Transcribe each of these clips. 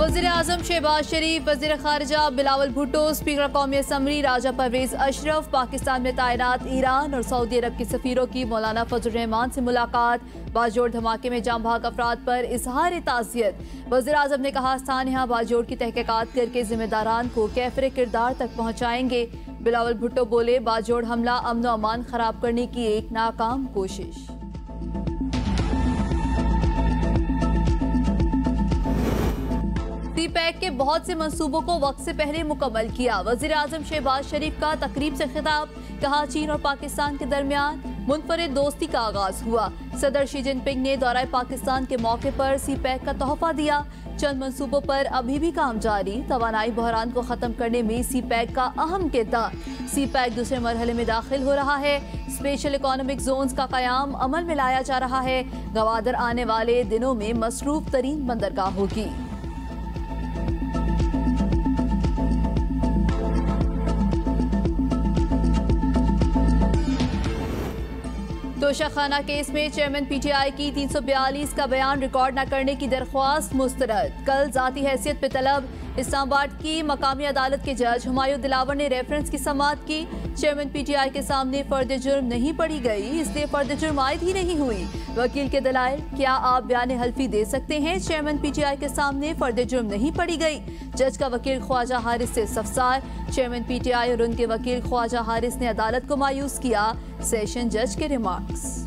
वज़ीर-ए-आज़म शहबाज शरीफ, वज़ीर खारिजा बिलावल भुट्टो, स्पीकर कौमी असम्बली राजा परवेज अशरफ, पाकिस्तान में तैनात ईरान और सऊदी अरब के सफीरों की मौलाना फजल रहमान से मुलाकात। बाजोड़ धमाके में जाम भाग अफराद पर इजहार ताज़ियत। वज़ीर-ए-आज़म ने कहा स्थान यहाँ बाजोड़ की तहकीकात करके जिम्मेदारान को कैफरे किरदार तक पहुँचाएंगे। बिलावल भुट्टो बोले, बाजोड़ हमला अमन व अमान खराब करने की एक नाकाम कोशिश। सीपैक के बहुत से मंसूबों को वक्त से पहले मुकम्मल किया। वज़ीर-ए-आज़म शहबाज शरीफ का तकरीब से खिताब। कहा, चीन और पाकिस्तान के दरमियान मुनफरिद दोस्ती का आगाज हुआ। सदर शी जिनपिंग ने दौरा पाकिस्तान के मौके पर सीपैक का तोहफा दिया। चंद मंसूबों पर अभी भी काम जारी। तवानाई बहरान को खत्म करने में सीपैक का अहम किरदार। सीपैक दूसरे मरहले में दाखिल हो रहा है। स्पेशल इकोनॉमिक जोन्स का कयाम अमल में लाया जा रहा है। गवादर आने वाले दिनों में मसरूफ तरीन बंदरगाह होगी। तोशाखाना केस में चेयरमैन पीटीआई की 342 का बयान रिकॉर्ड न करने की दरख्वास्त मुस्तरद। कल जाती हैसियत पे तलब। इस्लामाबाद की मकामी अदालत के जज हुमायूं दिलावर ने रेफरेंस की समाअत की। चेयरमैन पीटीआई के सामने फर्द जुर्म नहीं पड़ी गई, इसलिए फर्द जुर्म आयद ही नहीं हुई। वकील के दलाइल, क्या आप बयान हल्फी दे सकते हैं? चेयरमैन पीटीआई के सामने फर्द जुर्म नहीं पड़ी गई। जज का वकील ख्वाजा हारिस से इस्तफसार। चेयरमैन पीटीआई और उनके वकील ख्वाजा हारिस ने अदालत को मायूस किया। सेशन जज के रिमार्क्स।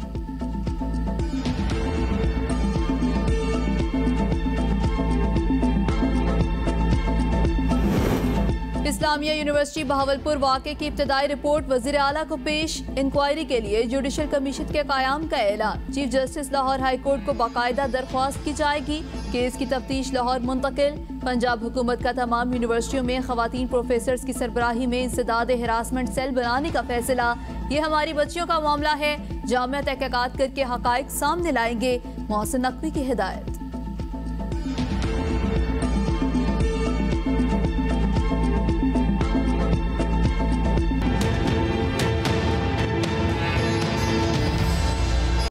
इस्लामिया यूनिवर्सिटी बहावलपुर वाक़े की इब्तदाई रिपोर्ट वज़ीर आला को पेश। इंक्वायरी के लिए जुडिशल कमीशन के क़याम का ऐलान। Chief justice Lahore high court को बाकायदा दरख्वास्त की जाएगी। केस की तफ्तीश लाहौर मुंतकिल। पंजाब हुकूमत का तमाम यूनिवर्सिटियों में खवातीन प्रोफेसर्स की सरबराही में इंसदाद हिरासमेंट सेल बनाने का फैसला। ये हमारी बच्चियों का मामला है। जामिया तहक़ीक़ात करके हक़ाइक़ सामने लाएंगे। मोहसिन नकवी की हिदायत।